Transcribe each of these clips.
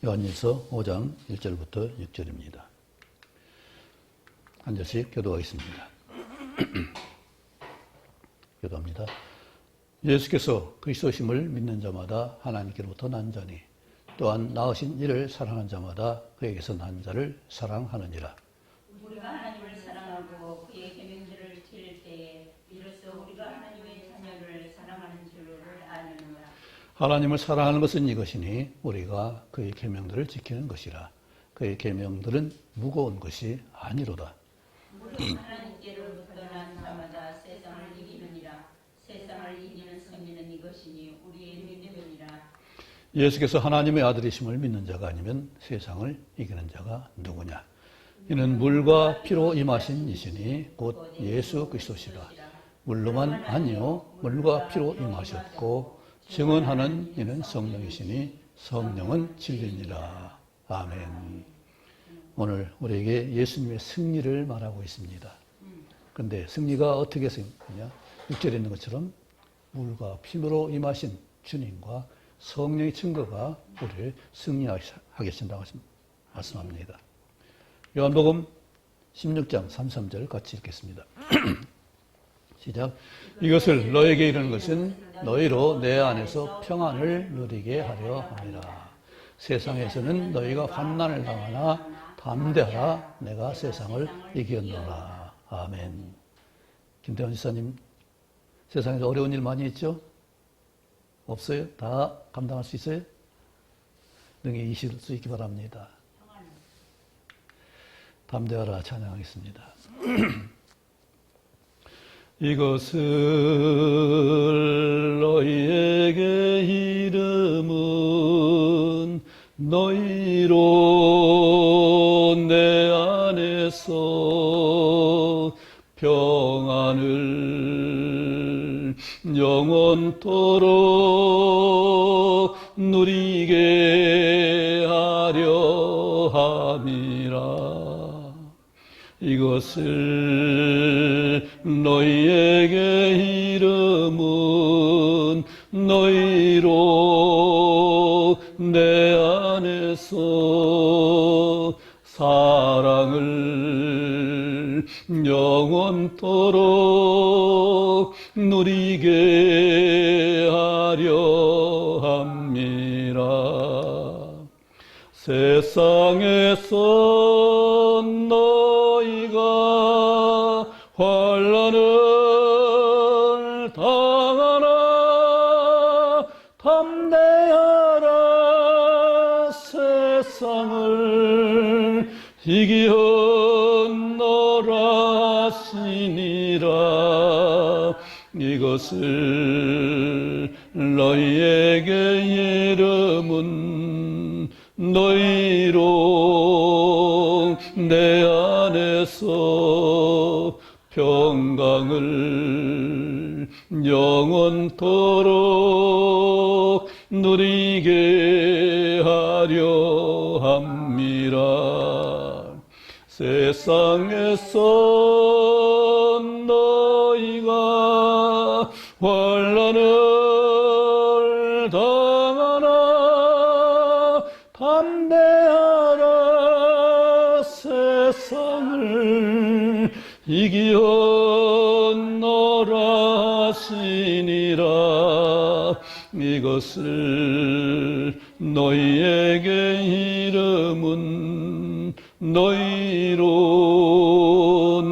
요한일서 5장 1절부터 6절입니다. 한 절씩 교도하겠습니다. 교도합니다. 예수께서 그리스도심을 믿는 자마다 하나님께로부터 난 자니 또한 낳으신 이를 사랑하는 자마다 그에게서 난 자를 사랑하느니라. 우리가 하나님을 사랑하고 그의 계명들을 지킬 때에 이로써 우리가 하나님의 자녀를 사랑하는 줄을 아느니라. 하나님을 사랑하는 것은 이것이니 우리가 그의 계명들을 지키는 것이라. 그의 계명들은 무거운 것이 아니로다. 우리가 하나님께로부터 난 자마다 세상을 이기느니라. 세상을 이기는 승리는 이것이니 우리의 믿음이니라. 예수께서 하나님의 아들이심을 믿는 자가 아니면 세상을 이기는 자가 누구냐? 이는 물과 피로 임하신 이시니 곧 예수 그리스도시라. 물로만 아니요 물과 피로 임하셨고 증언하는 이는 성령이시니 성령은 진리니라. 아멘. 오늘 우리에게 예수님의 승리를 말하고 있습니다. 그런데 승리가 어떻게 생기냐? 6절에 있는 것처럼 물과 피로 임하신 주님과 성령의 증거가 우리를 승리하게 하신다고 말씀합니다. 요한복음 16장 33절 같이 읽겠습니다. 시작. 이것을 너에게 이르는 것은 너희로 내 안에서 평안을 누리게 하려 함이라. 세상에서는 너희가 환난을 당하나 담대하라. 내가 세상을 이겼노라. 아멘. 김태원 지사님, 세상에서 어려운 일 많이 있죠? 없어요? 다 감당할 수 있어요? 능히 이실 수 있기 바랍니다. 담대하라 찬양하겠습니다. 이것을 너희에게 이름은 너희로 내 안에서 평안을 영원토록 누리게 하려 함이라. 이것을 너희에게 이름은 너희로 내 안에서 사랑을 영원토록 누리게 하려 함이라. 세상에서 너희가 환난을 당하나 담대하라. 세상을 이기었노라 하시니라. 이것을 너희에게 이름은 너희로 내 안에서 평강을 영원토록 누리게 하려 함이라. 세상에서 너희가 환난을 당하나 담대하라. 세상을 이기었노라 하시니라. 이것을 너희에게 이름은 너희로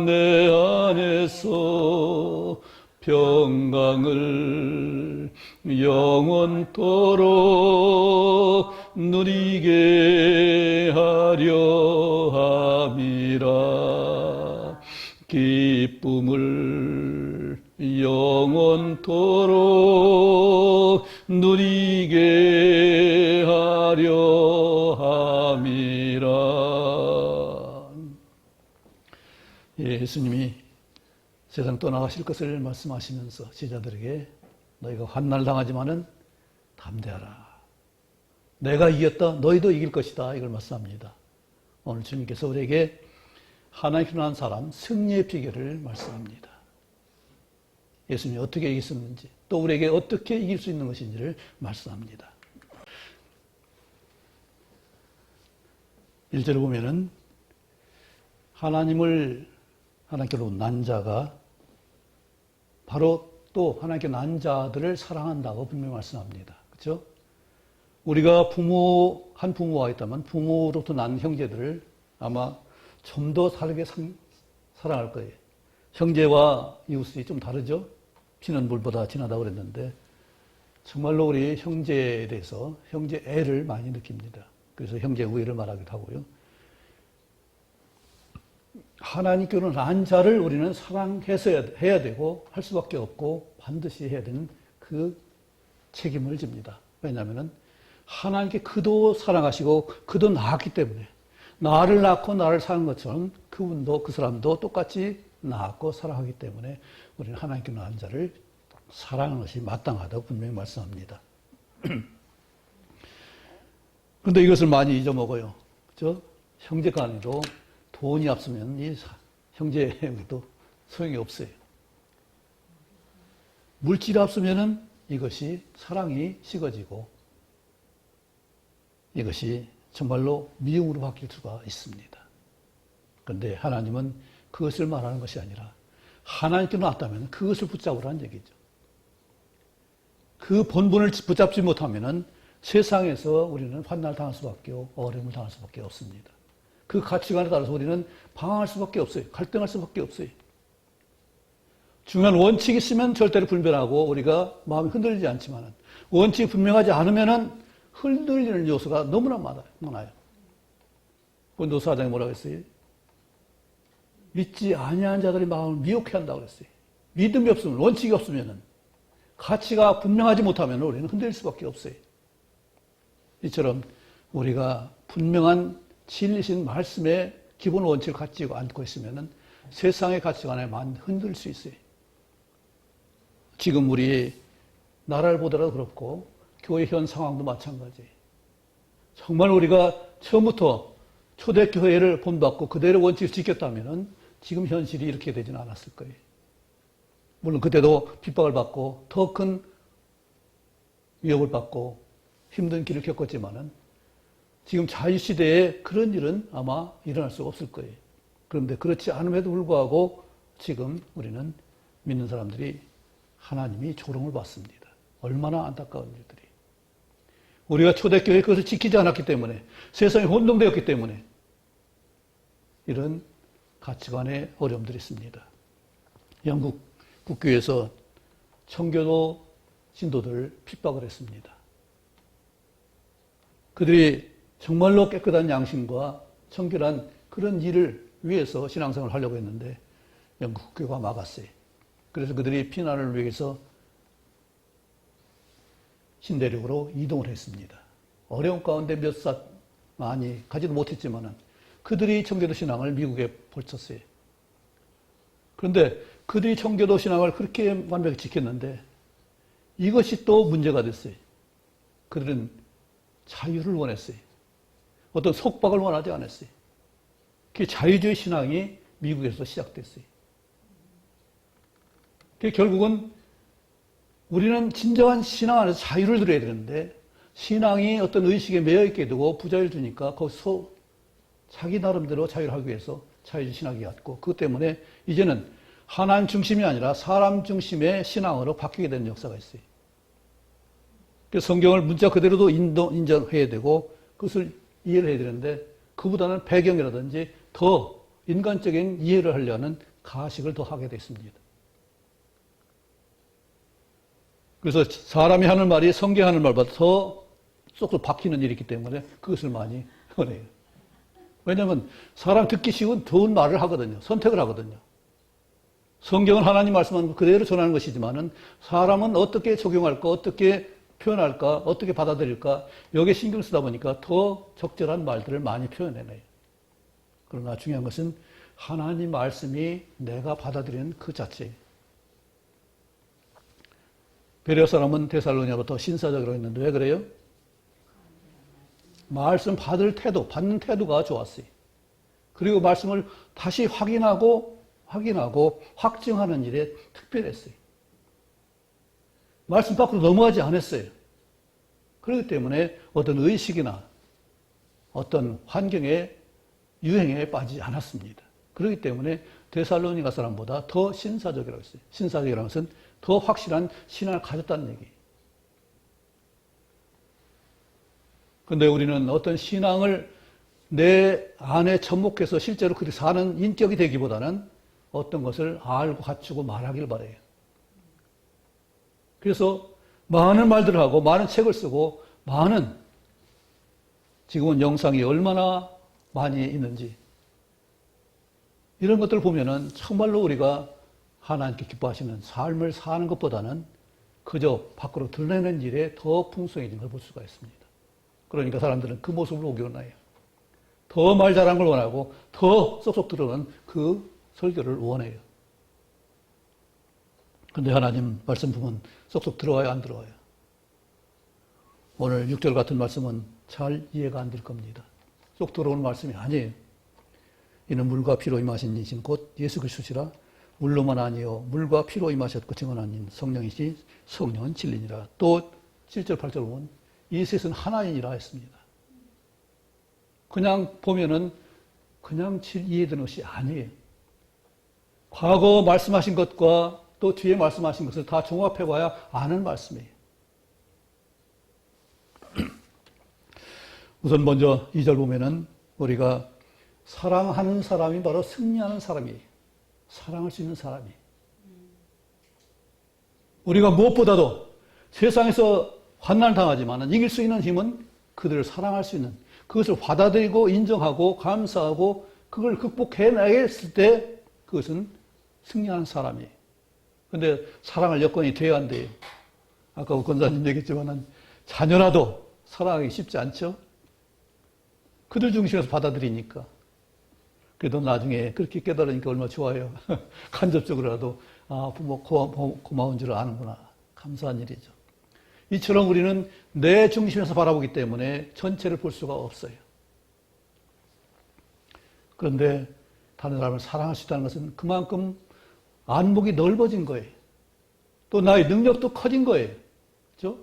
내 안에서 평강을 영원토록 누리게 하려 함이라. 기쁨을 영원토록 누리게 하려 함이라. 예수님이 세상 떠나가실 것을 말씀하시면서 제자들에게 너희가 환난을 당하지만은 담대하라. 내가 이겼다. 너희도 이길 것이다. 이걸 말씀합니다. 오늘 주님께서 우리에게 하나님께 난 사람 승리의 비결을 말씀합니다. 예수님이 어떻게 이겼었는지 또 우리에게 어떻게 이길 수 있는 것인지를 말씀합니다. 1절을 보면은 하나님께로 난 자가 바로 또 하나님께 난 자들을 사랑한다고 분명히 말씀합니다. 그렇죠? 우리가 한 부모가 있다면 부모로부터 난 형제들을 아마 좀 더 다르게 사랑할 거예요. 형제와 이웃이 좀 다르죠? 피는 물보다 진하다고 그랬는데 정말로 우리 형제에 대해서 형제 애를 많이 느낍니다. 그래서 형제 우애를 말하기도 하고요. 하나님께로 난 자를 우리는 사랑해서 해야 되고 할 수밖에 없고 반드시 해야 되는 그 책임을 집니다. 왜냐하면 하나님께 그도 사랑하시고 그도 낳았기 때문에 나를 낳고 나를 사는 것처럼 그분도 그 사람도 똑같이 낳았고 사랑하기 때문에 우리는 하나님께 낳은 자를 사랑하는 것이 마땅하다고 분명히 말씀합니다. 그런데 이것을 많이 잊어먹어요. 그렇죠? 형제 간에도 돈이 없으면 이 형제에도 소용이 없어요. 물질이 없으면 이것이 사랑이 식어지고 이것이 정말로 미움으로 바뀔 수가 있습니다. 그런데 하나님은 그것을 말하는 것이 아니라 하나님께 놨다면 그것을 붙잡으라는 얘기죠. 그 본분을 붙잡지 못하면 세상에서 우리는 환난을 당할 수밖에 어려움을 당할 수밖에 없습니다. 그 가치관에 따라서 우리는 방황할 수밖에 없어요. 갈등할 수밖에 없어요. 중요한 원칙이 있으면 절대로 분별하고 우리가 마음이 흔들리지 않지만 원칙이 분명하지 않으면 흔들리는 요소가 너무나 많아요. 고린도서 4장에 뭐라고 했어요? 믿지 아니한 자들의 마음을 미혹해 한다고 그랬어요. 믿음이 없으면, 원칙이 없으면, 가치가 분명하지 못하면 우리는 흔들릴 수밖에 없어요. 이처럼 우리가 분명한 진리신 말씀의 기본 원칙을 가지고 앉고 있으면 세상의 가치관에 많이 흔들릴 수 있어요. 지금 우리 나라를 보더라도 그렇고 교회 현 상황도 마찬가지예요. 정말 우리가 처음부터 초대교회를 본받고 그대로 원칙을 지켰다면 지금 현실이 이렇게 되지는 않았을 거예요. 물론 그때도 핍박을 받고 더 큰 위협을 받고 힘든 길을 겪었지만은 지금 자유시대에 그런 일은 아마 일어날 수가 없을 거예요. 그런데 그렇지 않음에도 불구하고 지금 우리는 믿는 사람들이 하나님이 조롱을 받습니다. 얼마나 안타까운 일들이. 우리가 초대교회 그것을 지키지 않았기 때문에 세상에 혼동되었기 때문에 이런 가치관의 어려움들이 있습니다. 영국 국교에서 청교도 신도들을 핍박을 했습니다. 그들이 정말로 깨끗한 양심과 청결한 그런 일을 위해서 신앙생활을 하려고 했는데 영국 국교가 막았어요. 그래서 그들이 피난을 위해서 신대륙으로 이동을 했습니다. 어려운 가운데 몇 사 많이 가지도 못했지만 그들이 청교도 신앙을 미국에 벌쳤어요. 그런데 그들이 청교도 신앙을 그렇게 완벽히 지켰는데 이것이 또 문제가 됐어요. 그들은 자유를 원했어요. 어떤 속박을 원하지 않았어요. 그 자유주의 신앙이 미국에서 시작됐어요. 결국은 우리는 진정한 신앙 안에서 자유를 누려야 되는데 신앙이 어떤 의식에 매여 있게 되고 부자유를 주니까 거기서 자기 나름대로 자유를 하기 위해서 자유주의 신학이 왔고 그것 때문에 이제는 하나님 중심이 아니라 사람 중심의 신앙으로 바뀌게 되는 역사가 있어요. 그래서 성경을 문자 그대로도 인정해야 되고 그것을 이해를 해야 되는데 그보다는 배경이라든지 더 인간적인 이해를 하려는 가식을 더 하게 됐습니다. 그래서 사람이 하는 말이 성경 하는 말보다 더 쏙쏙 박히는 일이 있기 때문에 그것을 많이 원해요. 왜냐하면 사람 듣기 쉬운 좋은 말을 하거든요. 선택을 하거든요. 성경은 하나님 말씀하는 거 그대로 전하는 것이지만은 사람은 어떻게 적용할까, 어떻게 표현할까, 어떻게 받아들일까 여기에 신경 쓰다 보니까 더 적절한 말들을 많이 표현해내요. 그러나 중요한 것은 하나님 말씀이 내가 받아들이는 그 자체예요. 베레아 사람은 데살로니가부터 신사적이라고 했는데 왜 그래요? 말씀 받을 태도, 받는 태도가 좋았어요. 그리고 말씀을 다시 확인하고 확증하는 일에 특별했어요. 말씀 밖으로 넘어가지 않았어요. 그렇기 때문에 어떤 의식이나 어떤 환경에 유행에 빠지지 않았습니다. 그렇기 때문에 데살로니가 사람보다 더 신사적이라고 했어요. 신사적이라는 것은 더 확실한 신앙을 가졌다는 얘기예요. 그런데 우리는 어떤 신앙을 내 안에 접목해서 실제로 그렇게 사는 인격이 되기보다는 어떤 것을 알고 갖추고 말하길 바라요. 그래서 많은 말들을 하고 많은 책을 쓰고 많은 지금은 영상이 얼마나 많이 있는지 이런 것들을 보면은 정말로 우리가 하나님께 기뻐하시는 삶을 사는 것보다는 그저 밖으로 드러내는 일에 더 풍성해진 걸 볼 수가 있습니다. 그러니까 사람들은 그 모습을 보기 원해요. 더 말 잘하는 걸 원하고 더 쏙쏙 들어오는 그 설교를 원해요. 근데 하나님 말씀 보면 쏙쏙 들어와요, 안 들어와요? 오늘 6절 같은 말씀은 잘 이해가 안 될 겁니다. 쏙 들어오는 말씀이 아니에요. 이는 물과 피로 임하신 이신 곧 예수 그리스도시라. 물로만 아니요 물과 피로 임하셨고 증언하신 성령이시. 성령은 진리니라. 또 7절 8절 보면 이 셋은 하나이니라 했습니다. 그냥 보면은 그냥 이해되는 것이 아니에요. 과거 말씀하신 것과 또 뒤에 말씀하신 것을 다 종합해 봐야 아는 말씀이에요. 우선 먼저 2절 보면은 우리가 사랑하는 사람이 바로 승리하는 사람이에요. 사랑할 수 있는 사람이에요. 우리가 무엇보다도 세상에서 환난을 당하지만 이길 수 있는 힘은 그들을 사랑할 수 있는, 그것을 받아들이고 인정하고 감사하고 그걸 극복해내겠을 때 그것은 승리하는 사람이에요. 근데 사랑할 여건이 돼야 한대요. 아까 권사님 얘기했지만 자녀라도 사랑하기 쉽지 않죠? 그들 중심에서 받아들이니까. 그래도 나중에 그렇게 깨달으니까 얼마나 좋아요. 간접적으로라도 부모 고마운 줄 아는구나. 감사한 일이죠. 이처럼 우리는 내 중심에서 바라보기 때문에 전체를 볼 수가 없어요. 그런데 다른 사람을 사랑할 수 있다는 것은 그만큼 안목이 넓어진 거예요. 또 나의 능력도 커진 거예요. 그렇죠?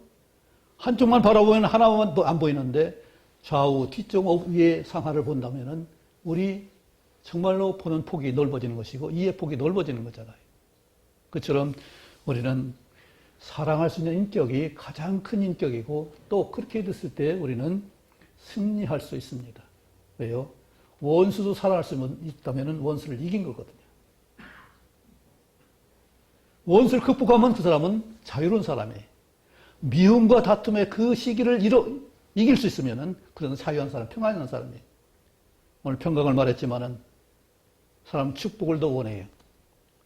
한쪽만 바라보면 하나만 안 보이는데 좌우, 뒤쪽, 위에 상하를 본다면은 우리 정말로 보는 폭이 넓어지는 것이고 이해 폭이 넓어지는 거잖아요. 그처럼 우리는 사랑할 수 있는 인격이 가장 큰 인격이고 또 그렇게 됐을 때 우리는 승리할 수 있습니다. 왜요? 원수도 사랑할 수 있다면 원수를 이긴 거거든요. 원수를 극복하면 그 사람은 자유로운 사람이에요. 미움과 다툼의 그 시기를 이길 수 있으면 그는 자유한 사람, 평안한 사람이에요. 오늘 평강을 말했지만은 사람 축복을 더 원해요.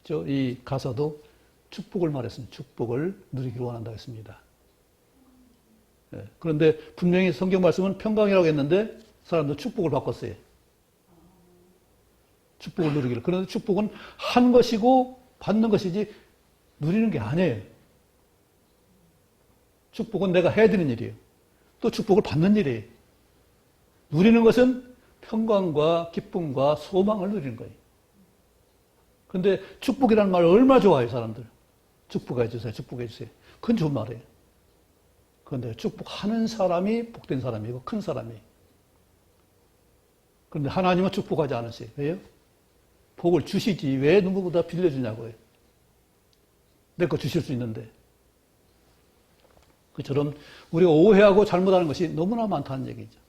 이 가사도 축복을 말했습니다. 축복을 누리기를 원한다고 했습니다. 그런데 분명히 성경 말씀은 평강이라고 했는데 사람도 축복을 바꿨어요. 축복을 누리기를. 그런데 축복은 한 것이고 받는 것이지 누리는 게 아니에요. 축복은 내가 해야 되는 일이에요. 또 축복을 받는 일이에요. 누리는 것은 평강과 기쁨과 소망을 누리는 거예요. 그런데 축복이라는 말을 얼마나 좋아해요, 사람들. 축복해 주세요, 축복해 주세요. 그건 좋은 말이에요. 그런데 축복하는 사람이 복된 사람이고 큰 사람이에요. 그런데 하나님은 축복하지 않으세요. 왜요? 복을 주시지 왜 누구보다 빌려주냐고요. 내 거 주실 수 있는데. 그처럼 우리가 오해하고 잘못하는 것이 너무나 많다는 얘기죠.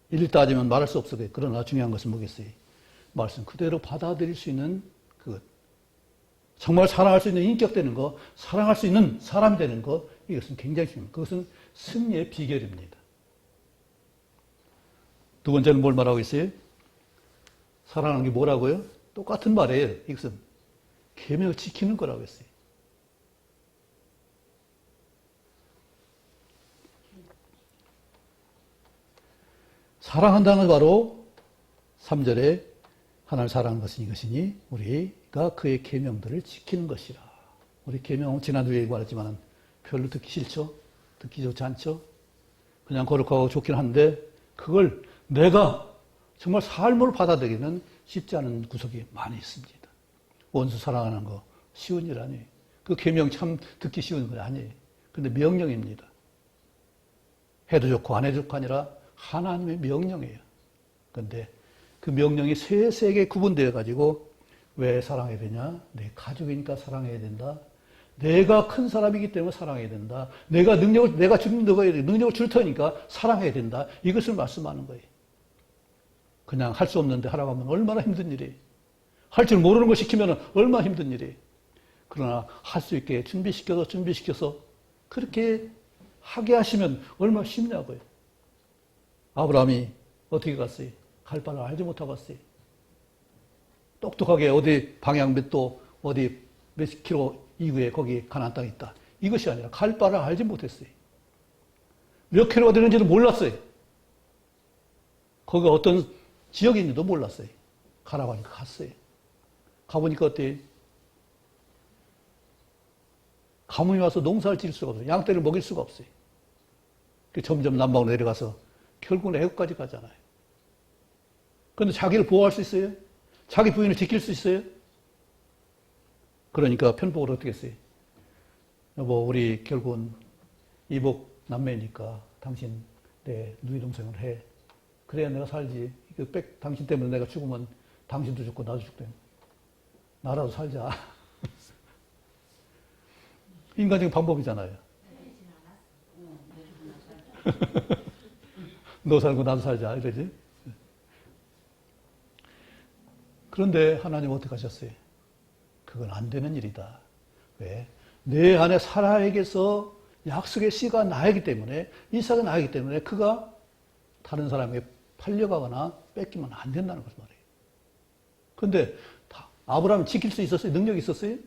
일일 따지면 말할 수 없어요. 그러나 중요한 것은 뭐겠어요? 말씀 그대로 받아들일 수 있는 그것. 정말 사랑할 수 있는 인격 되는 것, 사랑할 수 있는 사람이 되는 것, 이것은 굉장히 중요합니다. 그것은 승리의 비결입니다. 두 번째는 뭘 말하고 있어요? 사랑하는 게 뭐라고요? 똑같은 말이에요. 이것은 계명을 지키는 거라고 했어요. 사랑한다는 건 바로 3절에 하나님을 사랑하는 것은 이것이니 우리가 그의 계명들을 지키는 것이라. 우리 계명은 지난주에 얘기했지만 별로 듣기 싫죠? 듣기 좋지 않죠? 그냥 거룩하고 좋긴 한데 그걸 내가 정말 삶으로 받아들이기는 쉽지 않은 구석이 많이 있습니다. 원수 사랑하는 거 쉬운 일 아니에요. 그 계명 참 듣기 쉬운 거 아니에요. 그런데 명령입니다. 해도 좋고 안 해도 좋고 아니라 하나님의 명령이에요. 그런데 그 명령이 세세하게 구분되어 가지고 왜 사랑해야 되냐? 내 가족이니까 사랑해야 된다. 내가 큰 사람이기 때문에 사랑해야 된다. 내가 능력을 줄 테니까 사랑해야 된다. 이것을 말씀하는 거예요. 그냥 할 수 없는데 하라고 하면 얼마나 힘든 일이에요. 할 줄 모르는 거 시키면 얼마나 힘든 일이에요. 그러나 할 수 있게 준비시켜서 그렇게 하게 하시면 얼마나 쉽냐고요. 아브라함이 어떻게 갔어요? 갈 바를 알지 못하고 갔어요. 똑똑하게 어디 방향 몇 도, 어디 몇 킬로 이후에 거기 가나안 땅이 있다. 이것이 아니라 갈 바를 알지 못했어요. 몇 킬로가 되는지도 몰랐어요. 거기가 어떤 지역이 있는지도 몰랐어요. 가라고 하니까 갔어요. 가보니까 어때요? 가뭄이 와서 농사를 지을 수가 없어요. 양떼를 먹일 수가 없어요. 점점 남방으로 내려가서 결국은 애국까지 가잖아요. 그런데 자기를 보호할 수 있어요? 자기 부인을 지킬 수 있어요? 그러니까 편복을 어떻게 했어요? 여보, 우리 결국은 이복 남매니까 당신 내 누이 동생을 해. 그래야 내가 살지. 당신 때문에 내가 죽으면 당신도 죽고 나도 죽고 나라도 살자. 인간적인 방법이잖아요. 너 살고 나도 살자 이러지. 그런데 하나님 어떻게 하셨어요? 그건 안 되는 일이다. 왜? 내 안에 사라에게서 약속의 씨가 나이기 때문에, 이삭이 나이기 때문에 그가 다른 사람에게 팔려가거나 뺏기면 안 된다는 것을 말해요. 그런데 아브라함이 지킬 수 있었어요? 능력이 있었어요?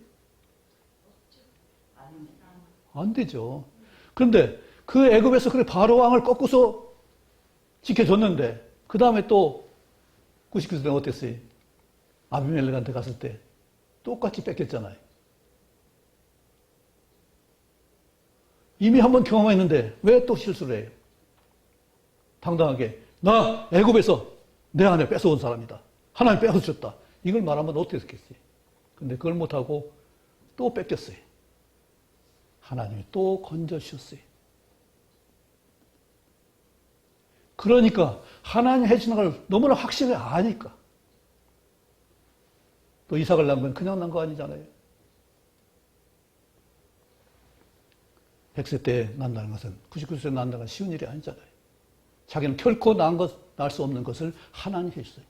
안 되죠. 그런데 그 애굽에서 그래 바로 왕을 꺾고서 지켜줬는데 그 다음에 또 99세는 어땠어요? 아비멜렉한테 갔을 때 똑같이 뺏겼잖아요. 이미 한번 경험했는데 왜 또 실수를 해요? 당당하게 나 애굽에서 내 안에 뺏어온 사람이다. 하나님 뺏어줬다. 이걸 말하면 어떻게 했겠어요? 근데 그걸 못하고 또 뺏겼어요. 하나님이 또 건져주셨어요. 그러니까 하나님 해주는 걸 너무나 확실히 아니까. 또 이삭을 낳은 건 그냥 난 거 아니잖아요. 100세 때 난다는 것은 99세 난다는 건 쉬운 일이 아니잖아요. 자기는 결코 낳을 수 없는 것을 하나님이 해주어요.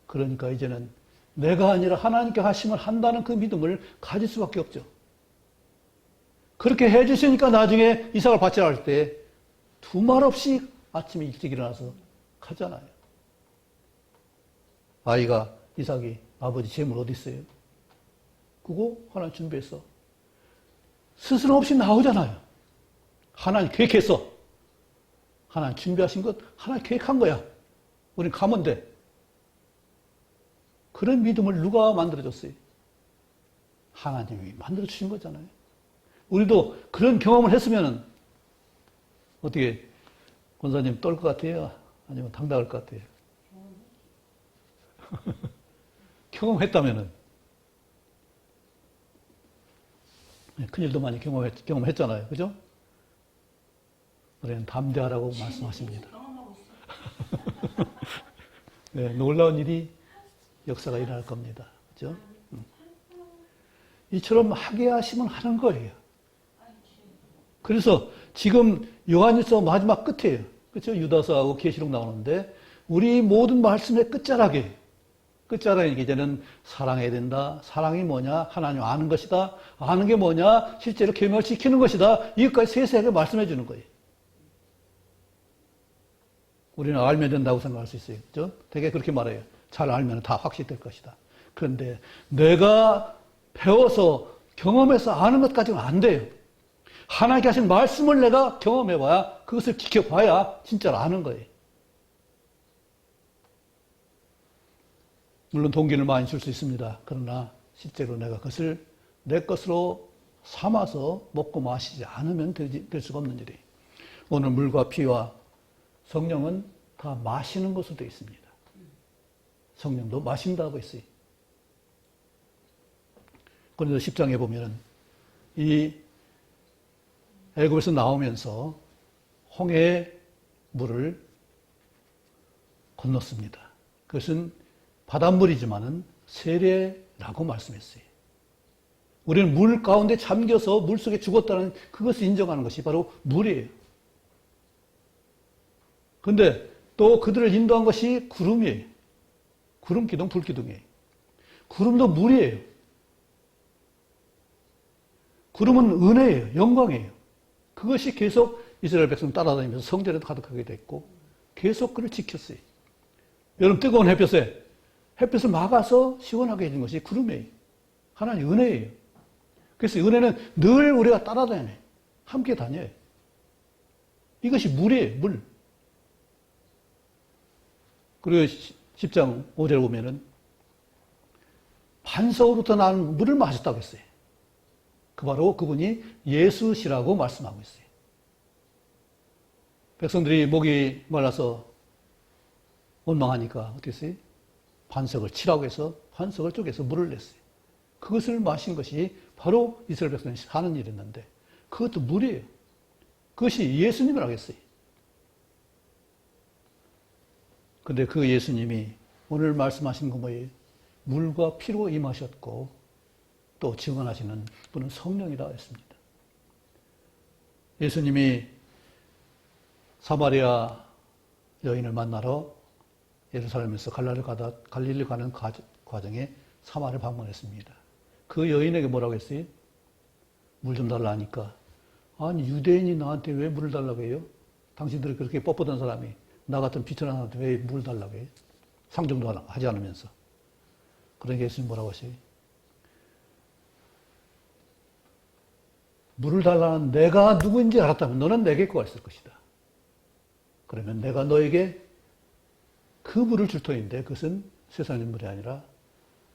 그러니까 이제는 내가 아니라 하나님께 하심을 한다는 그 믿음을 가질 수밖에 없죠. 그렇게 해주시니까 나중에 이삭을 받치라 할 때 두말 없이 아침에 일찍 일어나서 가잖아요. 아이가 이삭이 아버지 재물 어디 있어요? 그거 하나님 준비해서 스스럼 없이 나오잖아요. 하나님 계획했어. 하나님 준비하신 것 하나님 계획한 거야. 우린 가면 돼. 그런 믿음을 누가 만들어줬어요? 하나님이 만들어주신 거잖아요. 우리도 그런 경험을 했으면 어떻게 권사님 떨 것 같아요? 아니면 당당할 것 같아요? 경험했다면은 큰일도 많이 경험했잖아요. 그죠? 우리는 담대하라고 말씀하십니다. 네, 놀라운 일이 역사가 일어날 겁니다. 그죠? 이처럼 하게 하시면 하는 거예요. 그래서 지금 요한일서 마지막 끝이에요. 그렇죠? 유다서하고 계시록 나오는데 우리 모든 말씀의 끝자락에 이제는 사랑해야 된다. 사랑이 뭐냐? 하나님 아는 것이다. 아는 게 뭐냐? 실제로 계명을 지키는 것이다. 이것까지 세세하게 말씀해 주는 거예요. 우리는 알면 된다고 생각할 수 있어요. 그렇죠? 되게 그렇게 말해요. 잘 알면 다 확실히 될 것이다. 그런데 내가 배워서 경험해서 아는 것까지는 안 돼요. 하나님께 하신 말씀을 내가 경험해봐야 그것을 지켜봐야 진짜로 아는 거예요. 물론 동기를 많이 줄 수 있습니다. 그러나 실제로 내가 그것을 내 것으로 삼아서 먹고 마시지 않으면 될 수가 없는 일이에요. 오늘 물과 피와 성령은 다 마시는 것으로 되어 있습니다. 성령도 마신다고 했어요. 그런데 10장에 보면 이 애굽에서 나오면서 홍해의 물을 건넜습니다. 그것은 바닷물이지만은 세례라고 말씀했어요. 우리는 물 가운데 잠겨서 물 속에 죽었다는 그것을 인정하는 것이 바로 물이에요. 그런데 또 그들을 인도한 것이 구름이에요. 구름 기둥, 불 기둥이에요. 구름도 물이에요. 구름은 은혜예요. 영광이에요. 그것이 계속 이스라엘 백성 따라다니면서 성전에도 가득하게 됐고 계속 그를 지켰어요. 여러분 뜨거운 햇볕을 막아서 시원하게 해준 것이 구름이에요. 하나님 은혜예요. 그래서 은혜는 늘 우리가 따라다녀요. 함께 다녀요. 이것이 물이에요. 물. 그리고 10장 5절 보면은 반석으로부터 나는 물을 마셨다고 했어요. 바로 그분이 예수시라고 말씀하고 있어요. 백성들이 목이 말라서 원망하니까 어떻게 했어요? 반석을 치라고 해서 반석을 쪼개서 물을 냈어요. 그것을 마신 것이 바로 이스라엘 백성이 하는 일이었는데 그것도 물이에요. 그것이 예수님이라고 했어요. 그런데 그 예수님이 오늘 말씀하신 거 뭐예요? 물과 피로 임하셨고 또 증언하시는 분은 성령이라 했습니다. 예수님이 사마리아 여인을 만나러 예루살렘에서 갈릴리 가는 과정에 사마를 방문했습니다. 그 여인에게 뭐라고 했어요? 물 좀 달라 하니까 아니 유대인이 나한테 왜 물을 달라고 해요? 당신들이 그렇게 뻣뻣한 사람이 나 같은 비천한 사람한테 왜 물을 달라고 해요? 상종도 하지 않으면서. 그러니까 예수님 뭐라고 하세요? 물을 달라는 내가 누구인지 알았다면 너는 내게 구했을 것이다. 그러면 내가 너에게 그 물을 줄 터인데 그것은 세상의 물이 아니라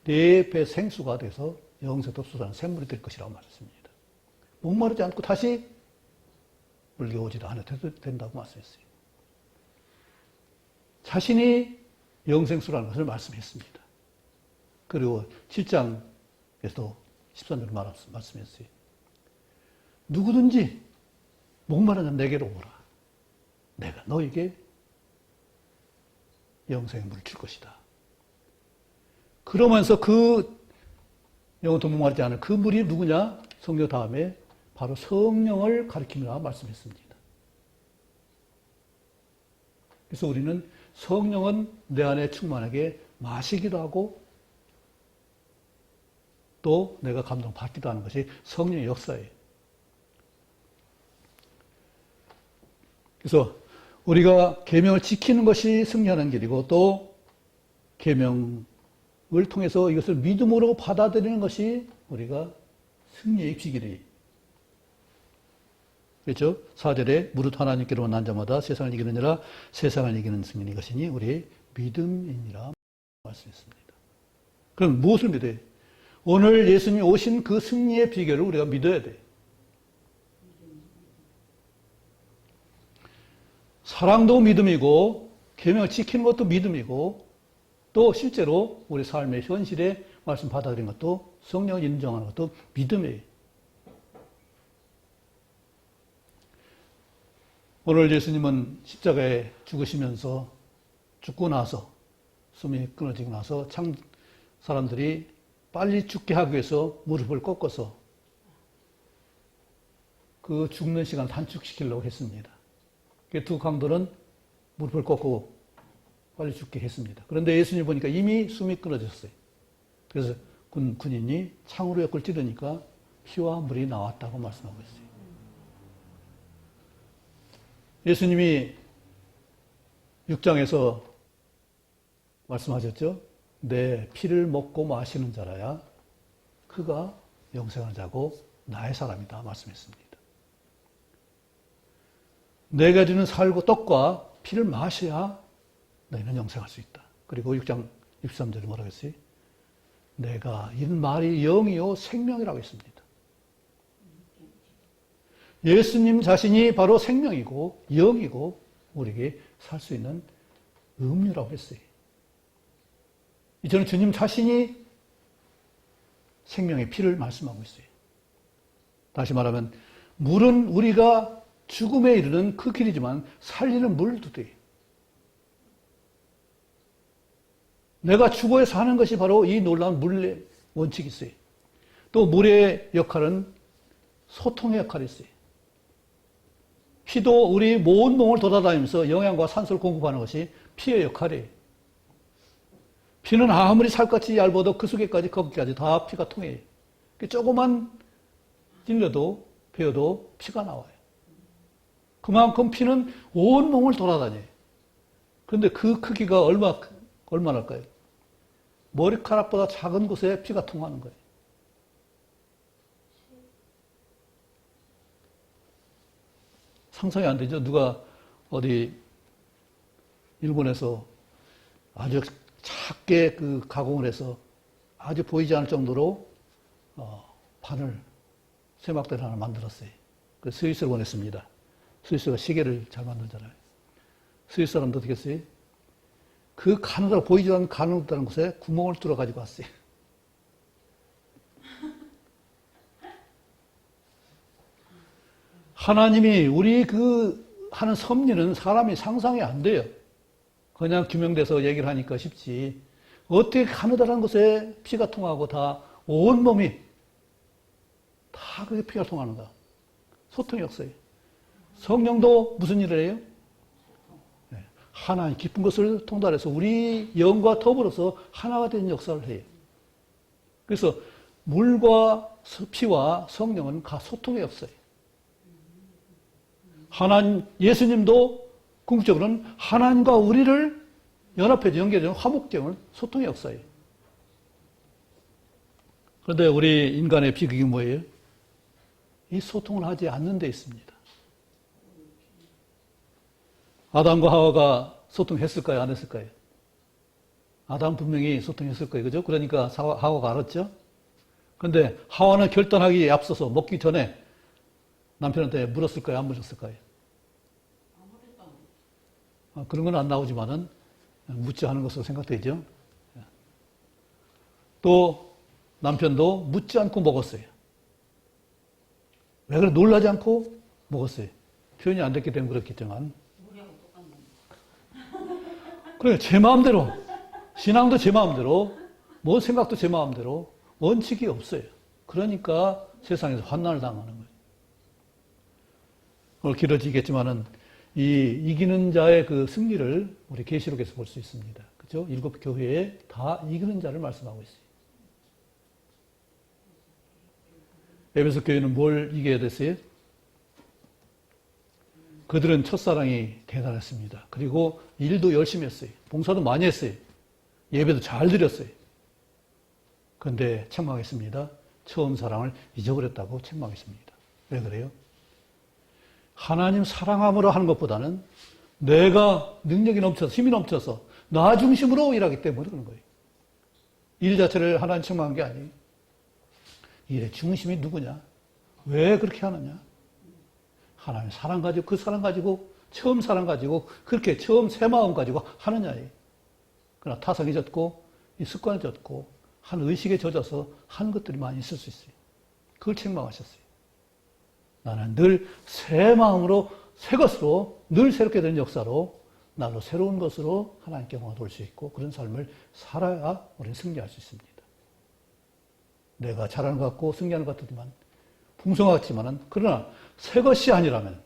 내 배 생수가 돼서 영생도 쏟아는 샘물이 될 것이라고 말했습니다. 목마르지 않고 다시 물게 오지도 않아도 된다고 말씀했어요. 자신이 영생수라는 것을 말씀했습니다. 그리고 7장에서도 13절 말씀했어요. 누구든지 목마르면 내게로 오라. 내가 너에게 영생의 물을 줄 것이다. 그러면서 그 영원토록 목마르지 않은 그 물이 누구냐? 성령 다음에 바로 성령을 가리킴이라 말씀했습니다. 그래서 우리는 성령은 내 안에 충만하게 마시기도 하고 또 내가 감동받기도 하는 것이 성령의 역사예요. 그래서 우리가 계명을 지키는 것이 승리하는 길이고 또 계명을 통해서 이것을 믿음으로 받아들이는 것이 우리가 승리의 비결이에요. 그렇죠? 4절에 무릇 하나님께로 난 자마다 세상을 이기느니라 세상을 이기는 승리는 이것이니 우리의 믿음이니라 말씀했습니다. 그럼 무엇을 믿어요? 오늘 예수님이 오신 그 승리의 비결을 우리가 믿어야 돼요. 사랑도 믿음이고 계명을 지키는 것도 믿음이고 또 실제로 우리 삶의 현실에 말씀 받아들이는 것도 성령을 인정하는 것도 믿음이에요. 오늘 예수님은 십자가에 죽으시면서 죽고 나서 숨이 끊어지고 나서 사람들이 빨리 죽게 하기 위해서 무릎을 꺾어서 그 죽는 시간을 단축시키려고 했습니다. 두 강도는 무릎을 꺾고 빨리 죽게 했습니다. 그런데 예수님 보니까 이미 숨이 끊어졌어요. 그래서 군인이 창으로 옆을 찌르니까 피와 물이 나왔다고 말씀하고 있어요. 예수님이 6장에서 말씀하셨죠? 내 피를 먹고 마시는 자라야 그가 영생을 자고 나의 사람이다 말씀했습니다. 내가 주는 살고 떡과 피를 마셔야 너희는 영생할 수 있다. 그리고 6장 63절에 뭐라고 했어요? 내가 이 말이 영이요 생명이라고 했습니다. 예수님 자신이 바로 생명이고 영이고 우리에게 살 수 있는 음료라고 했어요. 저는 주님 자신이 생명의 피를 말씀하고 있어요. 다시 말하면 물은 우리가 죽음에 이르는 그 길이지만 살리는 물도 돼요. 내가 추구해서 하는 것이 바로 이 놀라운 물의 원칙이 있어요. 또 물의 역할은 소통의 역할이 있어요. 피도 우리 온몸을 돌아다니면서 영양과 산소를 공급하는 것이 피의 역할이에요. 피는 아무리 살갗이 얇아도 그 속에까지 거기까지 다 피가 통해요. 조금만 찔려도 베어도 피가 나와요. 그만큼 피는 온몸을 돌아다녀요. 그런데 그 크기가 얼마나일까요? 머리카락보다 작은 곳에 피가 통하는 거예요. 상상이 안 되죠? 누가 어디 일본에서 아주 작게 그 가공을 해서 아주 보이지 않을 정도로 바늘 쇠막대를 하나 만들었어요. 그 스위스로 보냈습니다. 스위스가 시계를 잘 만들잖아요. 스위스 사람도 어떻게 했어요? 그 가느다란 보이지 않는 가느다란 곳에 구멍을 뚫어 가지고 왔어요. 하나님이 우리 그 하는 섭리는 사람이 상상이 안 돼요. 그냥 규명돼서 얘기를 하니까 쉽지. 어떻게 가느다란 곳에 피가 통하고 다 온몸이 다 그게 피가 통하는가. 소통이 없어요. 성령도 무슨 일을 해요? 하나님 깊은 것을 통달해서 우리 영과 더불어서 하나가 되는 역사를 해요. 그래서 물과 피와 성령은 소통이 없어요. 예수님도 궁극적으로는 하나님과 우리를 연합해서 연결되는 화목제물, 소통이 없어요. 그런데 우리 인간의 비극이 뭐예요? 이 소통을 하지 않는 데 있습니다. 아담과 하와가 소통했을까요? 안 했을까요? 아담 분명히 소통했을 거예요. 그죠? 그러니까 하와가 알았죠? 그런데 하와는 결단하기에 앞서서 먹기 전에 남편한테 물었을까요? 안 물었을까요? 그런 건 안 나오지만은 묻지 않은 것으로 생각되죠. 또 남편도 묻지 않고 먹었어요. 왜 그래? 놀라지 않고 먹었어요. 표현이 안 됐기 때문에 그렇겠지만. 그래, 제 마음대로. 신앙도 제 마음대로. 뭔 생각도 제 마음대로. 원칙이 없어요. 그러니까 세상에서 환난을 당하는 거예요. 오늘 길어지겠지만은 이기는 자의 그 승리를 우리 계시록에서 볼 수 있습니다. 그죠? 7 교회에 다 이기는 자를 말씀하고 있어요. 에베소 교회는 뭘 이겨야 됐어요? 그들은 첫사랑이 대단했습니다. 그리고 일도 열심히 했어요. 봉사도 많이 했어요. 예배도 잘 드렸어요. 그런데 책망했습니다. 처음 사랑을 잊어버렸다고 책망했습니다. 왜 그래요? 하나님 사랑함으로 하는 것보다는 내가 능력이 넘쳐서 힘이 넘쳐서 나 중심으로 일하기 때문에 그런 거예요. 일 자체를 하나님 책망한 게 아니에요. 일의 중심이 누구냐? 왜 그렇게 하느냐? 하나님 사랑 가지고 그 사랑 가지고 처음 사랑 가지고 그렇게 처음 새 마음 가지고 하느냐예요. 그러나 타성이 젖고 이 습관이 젖고 한 의식에 젖어서 한 것들이 많이 있을 수 있어요. 그걸 책망하셨어요. 나는 늘 새 마음으로 새 것으로 늘 새롭게 되는 역사로 나로 새로운 것으로 하나님께 영광을 돌릴 수 있고 그런 삶을 살아야 우리는 승리할 수 있습니다. 내가 잘하는 것 같고 승리하는 것 같지만 풍성하지만은 그러나 새 것이 아니라면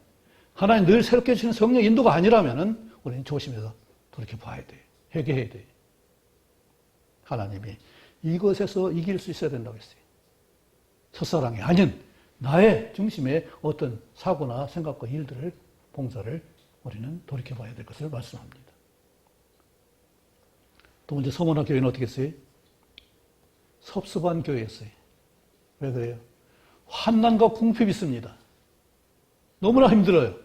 하나님 늘 새롭게 해주시는 성령 인도가 아니라면은 우리는 조심해서 돌이켜봐야 돼. 회개해야 돼. 하나님이 이것에서 이길 수 있어야 된다고 했어요. 첫사랑이 아닌 나의 중심에 어떤 사고나 생각과 일들을 봉사를 우리는 돌이켜봐야 될 것을 말씀합니다. 두 번째 서머나 교회는 어떻게 했어요? 섭섭한 교회였어요. 왜 그래요? 환난과 궁핍이 있습니다. 너무나 힘들어요.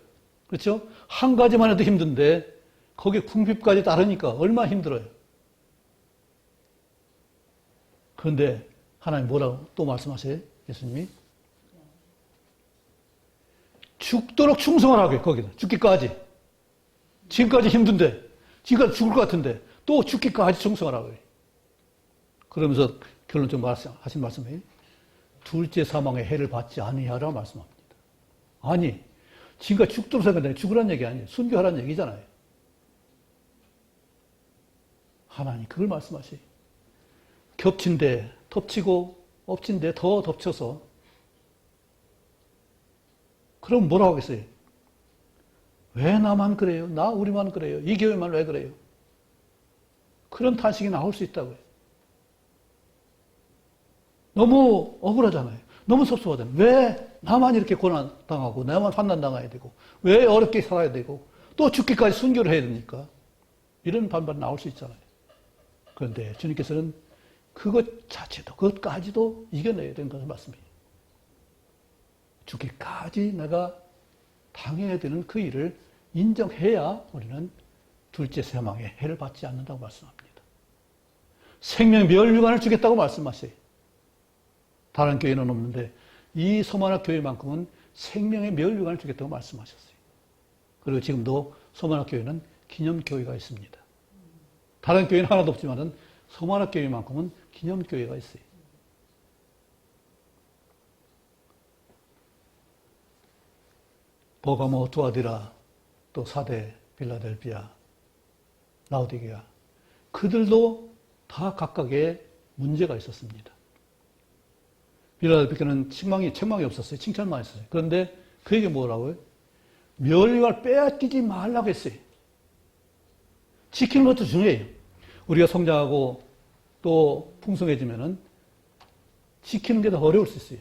그렇죠? 한 가지만 해도 힘든데 거기에 궁핍까지 따르니까 얼마나 힘들어요. 그런데 하나님 뭐라고 또 말씀하세요? 예수님이 죽도록 충성을 하게 거기다. 죽기까지. 지금까지 힘든데 지금까지 죽을 것 같은데 또 죽기까지 충성을 하게. 그러면서 결론적으로 하신 말씀이 둘째 사망의 해를 받지 아니하라 말씀합니다. 아니 지금까지 죽도록 생각하는데 죽으란 얘기 아니에요. 순교하란 얘기잖아요. 하나님 그걸 말씀하시. 겹친 데 덮치고 엎친 데 더 덮쳐서. 그럼 뭐라고 하겠어요? 왜 나만 그래요? 우리만 그래요? 이 교회만 왜 그래요? 그런 탄식이 나올 수 있다고요. 너무 억울하잖아요. 너무 섭섭하잖아요. 왜 나만 이렇게 고난당하고 나만 환난당해야 되고 왜 어렵게 살아야 되고 또 죽기까지 순교를 해야 됩니까? 이런 반발이 나올 수 있잖아요. 그런데 주님께서는 그것 자체도 그것까지도 이겨내야 되는 것을 말씀해요. 죽기까지 내가 당해야 되는 그 일을 인정해야 우리는 둘째 사망의 해를 받지 않는다고 말씀합니다. 생명 멸류관을 주겠다고 말씀하세요. 다른 교회는 없는데 이 서만학 교회만큼은 생명의 멸류관을 주겠다고 말씀하셨어요. 그리고 지금도 서만학 교회는 기념교회가 있습니다. 다른 교회는 하나도 없지만은 서만학 교회만큼은 기념교회가 있어요. 버가모, 두아디라, 또 사대, 빌라델비아, 라오디게아 그들도 다 각각의 문제가 있었습니다. 빌라델비아는 책망이 없었어요. 칭찬만 했어요. 그런데 그에게 뭐라고요? 멸류관을 빼앗기지 말라고 했어요. 지키는 것도 중요해요. 우리가 성장하고 또 풍성해지면은 지키는 게 더 어려울 수 있어요.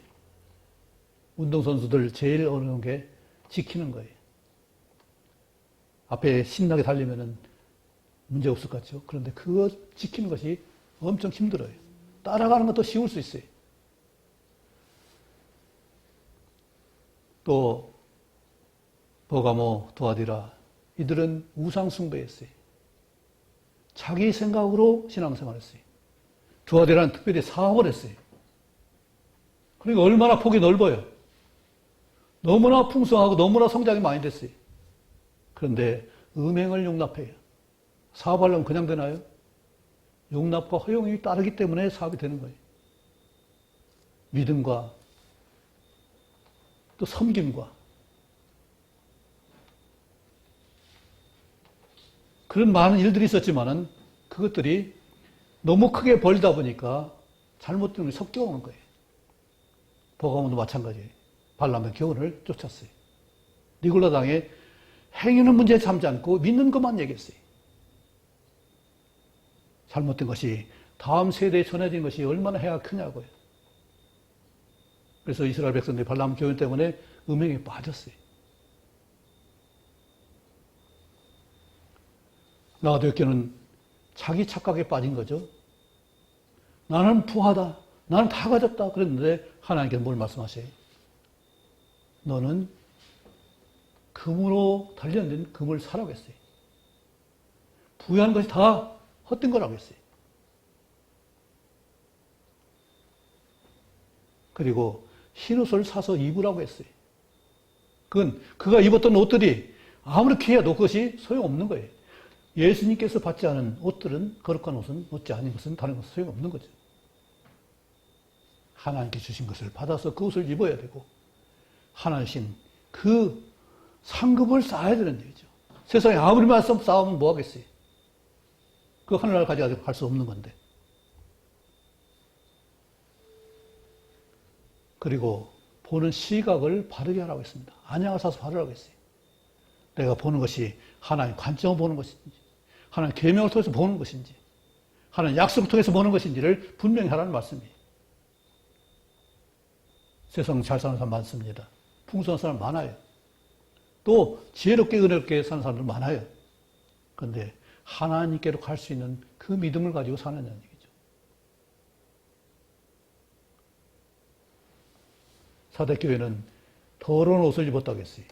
운동선수들 제일 어려운 게 지키는 거예요. 앞에 신나게 달리면은 문제 없을 것 같죠. 그런데 그거 지키는 것이 엄청 힘들어요. 따라가는 것도 쉬울 수 있어요. 또 버가모, 두아디라 이들은 우상 숭배했어요. 자기 생각으로 신앙생활했어요. 두아디라는 특별히 사업을 했어요. 그러니까 얼마나 폭이 넓어요. 너무나 풍성하고 너무나 성장이 많이 됐어요. 그런데 음행을 용납해요. 사업하려면 그냥 되나요? 용납과 허용이 따르기 때문에 사업이 되는 거예요. 믿음과 또 섬김과 그런 많은 일들이 있었지만은 그것들이 너무 크게 벌다 보니까 잘못된 게 섞여오는 거예요. 버가모도 마찬가지예요. 발람의 교훈을 쫓았어요. 니골라당에 행위는 문제 삼지 않고 믿는 것만 얘기했어요. 잘못된 것이 다음 세대에 전해진 것이 얼마나 해가 크냐고요. 그래서 이스라엘 백성들이 발람 교훈 때문에 음행에 빠졌어요. 라오디게아는 자기 착각에 빠진 거죠. 나는 부하다. 나는 다 가졌다. 그랬는데 하나님께서 뭘 말씀하세요? 너는 금으로 단련된 금을 사라고 했어요. 부유한 것이 다 헛된 거라고 했어요. 그리고 흰옷을 사서 입으라고 했어요. 그건 그가 입었던 옷들이 아무리 귀해도 그것이 소용없는 거예요. 예수님께서 받지 않은 옷들은, 거룩한 옷은, 얻지 않은 것은, 다른 것은 소용없는 거죠. 하나님께 주신 것을 받아서 그 옷을 입어야 되고 하나님 주신 그 상급을 쌓아야 되는 얘기죠. 세상에 아무리 말씀 쌓으면 뭐 하겠어요? 그 하늘나라를 가져가지고 갈 수 없는 건데. 그리고 보는 시각을 바르게 하라고 했습니다. 안양을 사서 바르라고 했어요. 내가 보는 것이 하나님 관점을 보는 것인지, 하나님 계명을 통해서 보는 것인지, 하나님 약속을 통해서 보는 것인지를 분명히 하라는 말씀이에요. 세상 잘 사는 사람 많습니다. 풍성한 사람 많아요. 또 지혜롭게 은혜롭게 사는 사람들 많아요. 그런데 하나님께로 갈 수 있는 그 믿음을 가지고 사느냐는 얘기죠. 사대교회는 더러운 옷을 입었다고 했어요.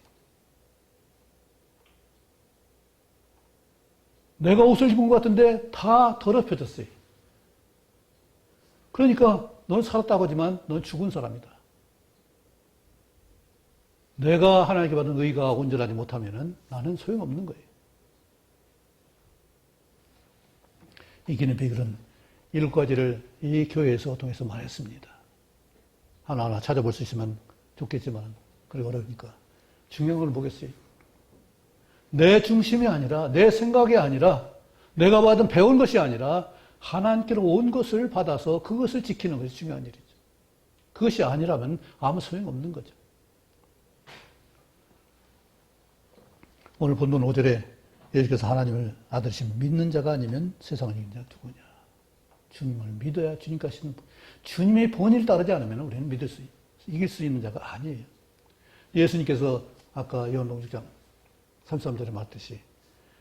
내가 옷을 입은 것 같은데 다 더럽혀졌어요. 그러니까 넌 살았다고 하지만 넌 죽은 사람이다. 내가 하나님께 받은 의가 온전하지 못하면 나는 소용없는 거예요. 이기는 비결은 7가지를 이 교회에서 통해서 말했습니다. 하나하나 찾아볼 수 있으면 좋겠지만 그게 어려우니까 중요한 걸 보겠어요. 내 중심이 아니라 내 생각이 아니라 내가 받은 배운 것이 아니라 하나님께로 온 것을 받아서 그것을 지키는 것이 중요한 일이죠. 그것이 아니라면 아무 소용없는 거죠. 오늘 본문 5절에 예수께서 하나님을 아들이신 믿는 자가 아니면 세상을 이기는 자가 누구냐. 주님을 믿어야 주님께 하시는, 주님의 본의를 따르지 않으면 우리는 이길 수 있는 자가 아니에요. 예수님께서 아까 요한복음 6장 33절에 말했듯이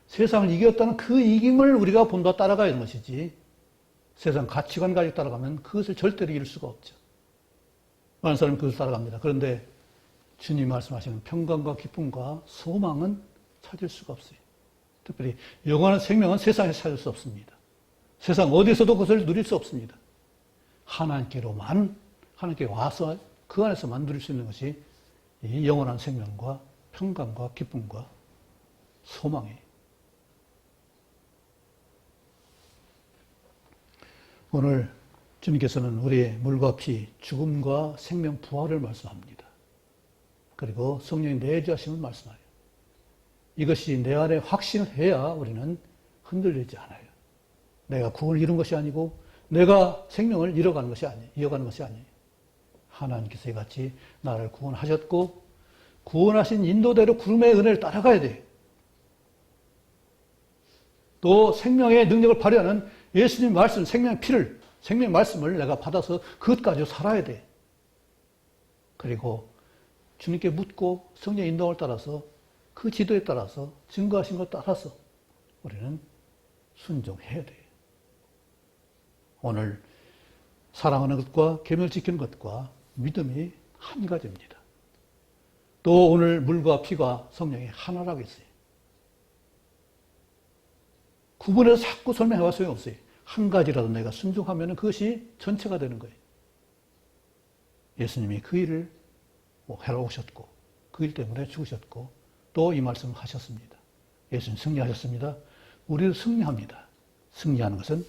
세상을 이겼다는 그 이김을 우리가 본다 따라가야 하는 것이지, 세상 가치관 가지고 따라가면 그것을 절대로 이길 수가 없죠. 많은 사람이 그것을 따라갑니다. 그런데 주님 말씀하시는 평강과 기쁨과 소망은 찾을 수가 없어요. 특별히 영원한 생명은 세상에서 찾을 수 없습니다. 세상 어디서도 그것을 누릴 수 없습니다. 하나님께로만, 하나님께 와서 그 안에서만 누릴 수 있는 것이 이 영원한 생명과 평강과 기쁨과 소망이에요. 오늘 주님께서는 우리의 물과 피, 죽음과 생명, 부활을 말씀합니다. 그리고 성령의 내주하심을 말씀하여 이것이 내 안에 확신을 해야 우리는 흔들리지 않아요. 내가 구원을 이룬 것이 아니고 내가 생명을 이어가는 것이 아니에요. 하나님께서 이같이 나를 구원하셨고 구원하신 인도대로 구름의 은혜를 따라가야 돼요. 또 생명의 능력을 발휘하는 예수님 말씀, 생명의 피를, 생명의 말씀을 내가 받아서 그것 가지고 살아야 돼. 그리고 주님께 묻고 성령의 인도를 따라서 그 지도에 따라서 증거하신 것 따라서 우리는 순종해야 돼요. 오늘 사랑하는 것과 계명을 지키는 것과 믿음이 한 가지입니다. 또 오늘 물과 피가 성령이 하나라고 했어요. 구분해서 자꾸 설명해봐 소용없어요. 한 가지라도 내가 순종하면 그것이 전체가 되는 거예요. 예수님이 그 일을 해러 오셨고 그 일 때문에 죽으셨고 또 이 말씀을 하셨습니다. 예수님 승리하셨습니다. 우리도 승리합니다. 승리하는 것은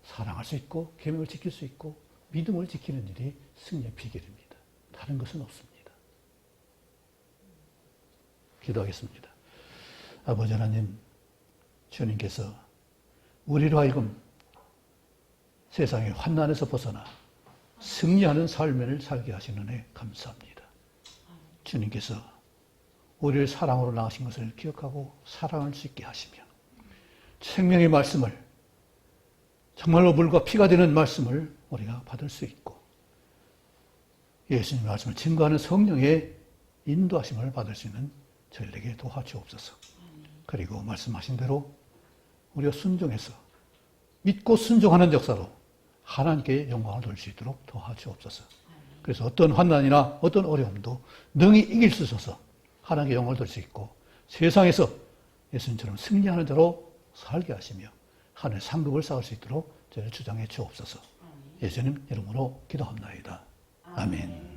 사랑할 수 있고 계명을 지킬 수 있고 믿음을 지키는 일이 승리의 비결입니다. 다른 것은 없습니다. 기도하겠습니다. 아버지 하나님, 주님께서 우리로 하여금 세상의 환난에서 벗어나 승리하는 삶을 살게 하시는 은혜 감사합니다. 주님께서 우리를 사랑으로 낳으신 것을 기억하고 사랑할 수 있게 하시며 생명의 말씀을, 정말로 물과 피가 되는 말씀을 우리가 받을 수 있고 예수님의 말씀을 증거하는 성령의 인도하심을 받을 수 있는 저희에게 도와주옵소서. 그리고 말씀하신 대로 우리가 순종해서 믿고 순종하는 역사로 하나님께 영광을 돌릴 수 있도록 도와주옵소서. 그래서 어떤 환난이나 어떤 어려움도 능히 이길 수 있어서 하나님께 영광을 돌릴 수 있고 세상에서 예수님처럼 승리하는 자로 살게 하시며 하늘의 상급을 쌓을 수 있도록 저희를 주장해 주옵소서. 예수님 이름으로 기도합나이다. 아멘.